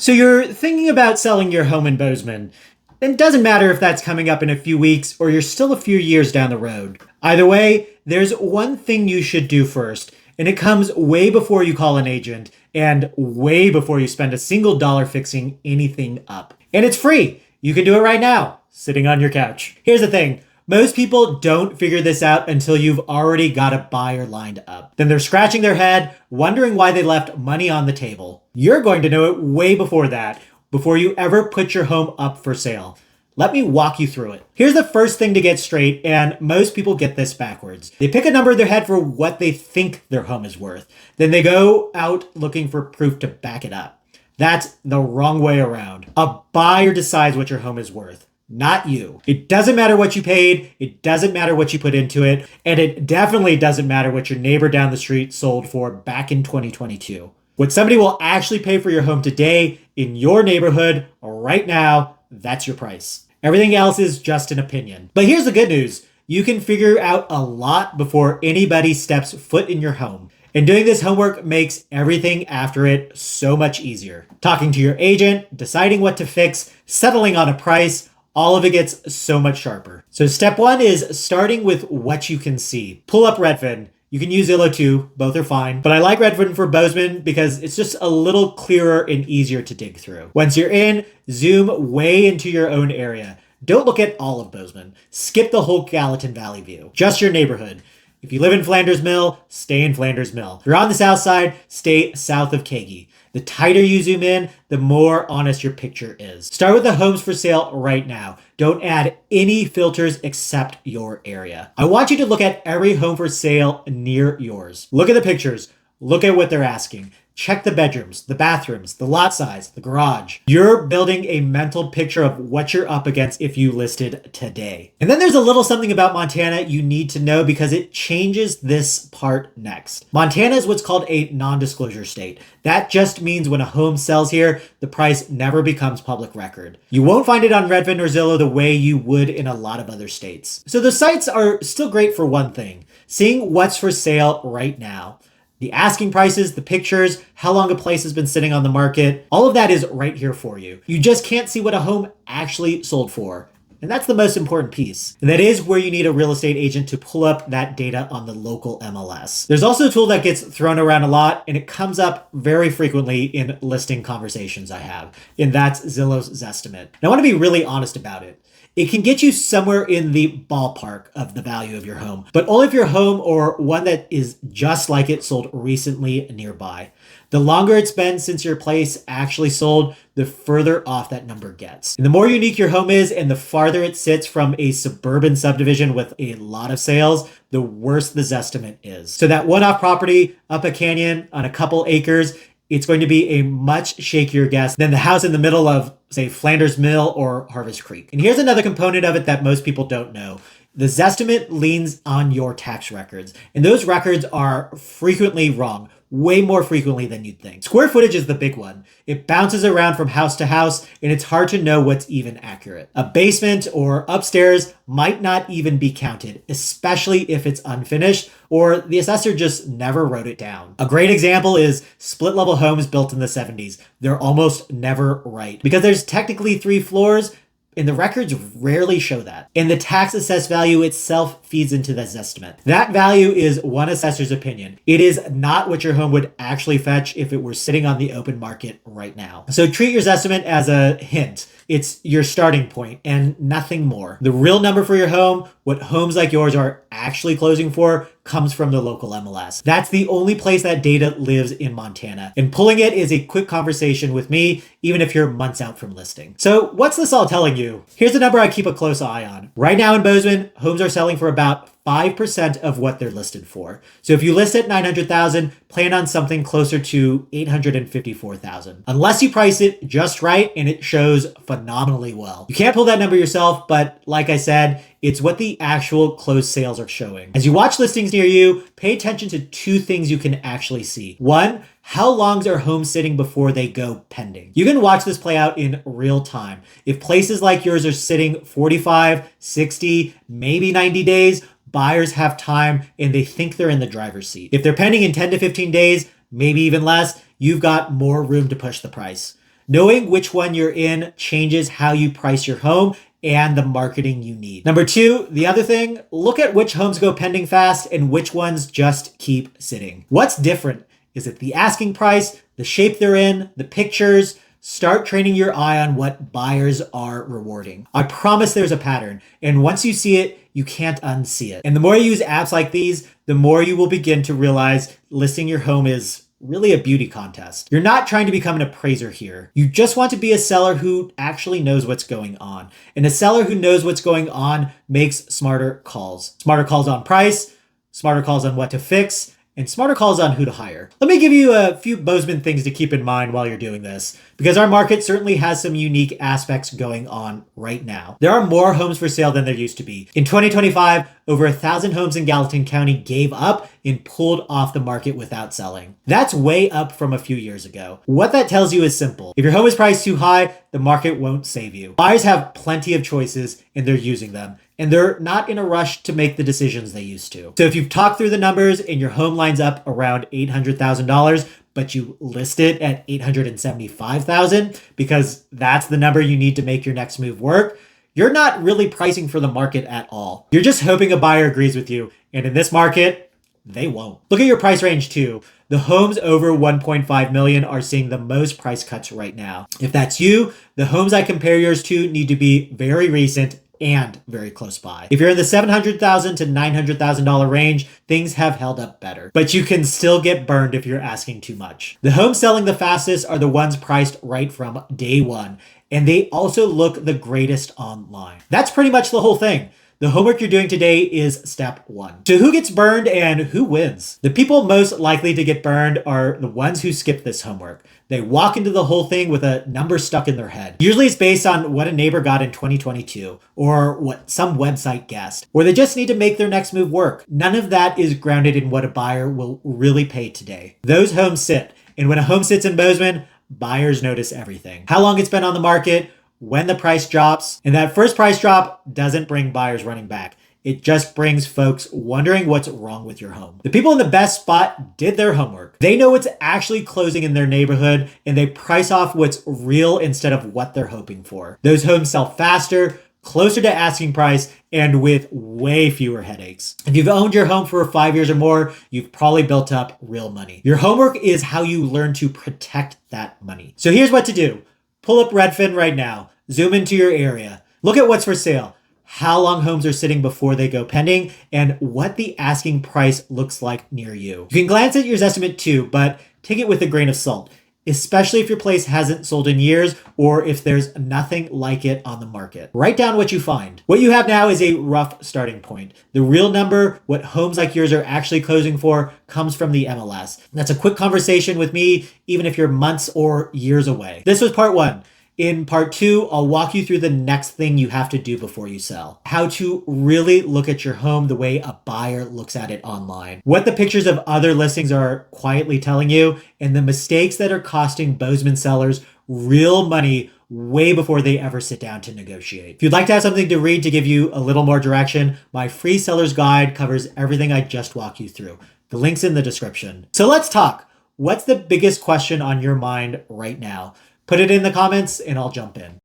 So you're thinking about selling your home in Bozeman. It doesn't matter if that's coming up in a few weeks or you're still a few years down the road. Either way, there's one thing you should do first, and it comes way before you call an agent and way before you spend a single dollar fixing anything up. And it's free. You can do it right now, sitting on your couch. Here's the thing. Most people don't figure this out until you've already got a buyer lined up. Then they're scratching their head, wondering why they left money on the table. You're going to know it way before that, before you ever put your home up for sale. Let me walk you through it. Here's the first thing to get straight, and most people get this backwards. They pick a number in their head for what they think their home is worth. Then they go out looking for proof to back it up. That's the wrong way around. A buyer decides what your home is worth. Not you. It doesn't matter what you paid, it doesn't matter what you put into it, and it definitely doesn't matter what your neighbor down the street sold for back in 2022. What somebody will actually pay for your home today in your neighborhood right now, that's your price. Everything else is just an opinion. But here's the good news. You can figure out a lot before anybody steps foot in your home. And doing this homework makes everything after it so much easier. Talking to your agent, deciding what to fix, settling on a price, all of it gets so much sharper. So step one is starting with what you can see. Pull up Redfin. You can use Zillow too, both are fine. But I like Redfin for Bozeman because it's just a little clearer and easier to dig through. Once you're in, zoom way into your own area. Don't look at all of Bozeman. Skip the whole Gallatin Valley view. Just your neighborhood. If you live in Flanders Mill, stay in Flanders Mill. If you're on the south side, stay south of Kagi. The tighter you zoom in, the more honest your picture is. Start with the homes for sale right now. Don't add any filters except your area. I want you to look at every home for sale near yours. Look at the pictures. Look at what they're asking. Check the bedrooms, the bathrooms, the lot size, the garage. You're building a mental picture of what you're up against if you listed today. And then there's a little something about Montana you need to know because it changes this part next. Montana is what's called a non-disclosure state. That just means when a home sells here, the price never becomes public record. You won't find it on Redfin or Zillow the way you would in a lot of other states. So the sites are still great for one thing, seeing what's for sale right now. The asking prices, the pictures, how long a place has been sitting on the market, all of that is right here for you. You just can't see what a home actually sold for. And that's the most important piece. And that is where you need a real estate agent to pull up that data on the local MLS. There's also a tool that gets thrown around a lot, and it comes up very frequently in listing conversations I have, and that's Zillow's Zestimate. And I want to be really honest about it. It can get you somewhere in the ballpark of the value of your home, but only if your home or one that is just like it sold recently nearby. The longer it's been since your place actually sold, the further off that number gets. And the more unique your home is and the farther it sits from a suburban subdivision with a lot of sales, the worse the Zestimate is. So that one-off property up a canyon on a couple acres, it's going to be a much shakier guess than the house in the middle of, say, Flanders Mill or Harvest Creek. And here's another component of it that most people don't know. The Zestimate leans on your tax records, and those records are frequently wrong, way more frequently than you'd think. Square footage is the big one. It bounces around from house to house, and it's hard to know what's even accurate. A basement or upstairs might not even be counted, especially if it's unfinished, or the assessor just never wrote it down. A great example is split-level homes built in the 70s. They're almost never right, because there's technically 3 floors, and the records rarely show that. And the tax assessed value itself feeds into the Zestimate. That value is one assessor's opinion. It is not what your home would actually fetch if it were sitting on the open market right now. So treat your Zestimate as a hint. It's your starting point and nothing more. The real number for your home, what homes like yours are actually closing for, comes from the local MLS. That's the only place that data lives in Montana. And pulling it is a quick conversation with me, even if you're months out from listing. So what's this all telling you? Here's the number I keep a close eye on. Right now in Bozeman, homes are selling for about 5% of what they're listed for. So if you list at 900,000, plan on something closer to 854,000. Unless you price it just right and it shows phenomenally well. You can't pull that number yourself, but like I said, it's what the actual closed sales are showing. As you watch listings near you, pay attention to 2 things you can actually see. 1, how long are homes sitting before they go pending? You can watch this play out in real time. If places like yours are sitting 45, 60, maybe 90 days, buyers have time and they think they're in the driver's seat. If they're pending in 10 to 15 days, maybe even less, you've got more room to push the price. Knowing which one you're in changes how you price your home and the marketing you need. Number two, the other thing, look at which homes go pending fast and which ones just keep sitting. What's different? Is it the asking price, the shape they're in, the pictures? Start training your eye on what buyers are rewarding. I promise there's a pattern, and once you see it, you can't unsee it. And the more you use apps like these, the more you will begin to realize listing your home is really a beauty contest. You're not trying to become an appraiser here. You just want to be a seller who actually knows what's going on. And a seller who knows what's going on makes smarter calls. Smarter calls on price, smarter calls on what to fix, and smarter calls on who to hire. Let me give you a few Bozeman things to keep in mind while you're doing this, because our market certainly has some unique aspects going on right now. There are more homes for sale than there used to be. In 2025, over 1,000 homes in Gallatin County gave up and pulled off the market without selling. That's way up from a few years ago. What that tells you is simple. If your home is priced too high, the market won't save you. Buyers have plenty of choices and they're using them, and they're not in a rush to make the decisions they used to. So if you've talked through the numbers and your home lines up around $800,000, but you list it at $875,000 because that's the number you need to make your next move work, you're not really pricing for the market at all. You're just hoping a buyer agrees with you, and in this market, they won't. Look at your price range too. The homes over 1.5 million are seeing the most price cuts right now. If that's you, the homes I compare yours to need to be very recent and very close by. If you're in the $700,000 to $900,000 range, things have held up better, but you can still get burned if you're asking too much. The homes selling the fastest are the ones priced right from day one, and they also look the greatest online. That's pretty much the whole thing. The homework you're doing today is step one. So who gets burned and who wins? The people most likely to get burned are the ones who skip this homework. They walk into the whole thing with a number stuck in their head. Usually it's based on what a neighbor got in 2022 or what some website guessed, or they just need to make their next move work. None of that is grounded in what a buyer will really pay today. Those homes sit, and when a home sits in Bozeman, buyers notice everything. How long it's been on the market, when the price drops, and that first price drop doesn't bring buyers running back. It just brings folks wondering what's wrong with your home. The people in the best spot did their homework. They know what's actually closing in their neighborhood, and they price off what's real instead of what they're hoping for. Those homes sell faster, closer to asking price, and with way fewer headaches. If you've owned your home for 5 years or more, you've probably built up real money. Your homework is how you learn to protect that money. So here's what to do. Pull up Redfin right now. Zoom into your area. Look at what's for sale, how long homes are sitting before they go pending, and what the asking price looks like near you. You can glance at your Zestimate too, but take it with a grain of salt, especially if your place hasn't sold in years or if there's nothing like it on the market. Write down what you find. What you have now is a rough starting point. The real number, what homes like yours are actually closing for, comes from the MLS. That's a quick conversation with me, even if you're months or years away. This was part one. In part two, I'll walk you through the next thing you have to do before you sell. How to really look at your home the way a buyer looks at it online. What the pictures of other listings are quietly telling you, and the mistakes that are costing Bozeman sellers real money way before they ever sit down to negotiate. If you'd like to have something to read to give you a little more direction, my free seller's guide covers everything I just walked you through. The link's in the description. So let's talk. What's the biggest question on your mind right now? Put it in the comments and I'll jump in.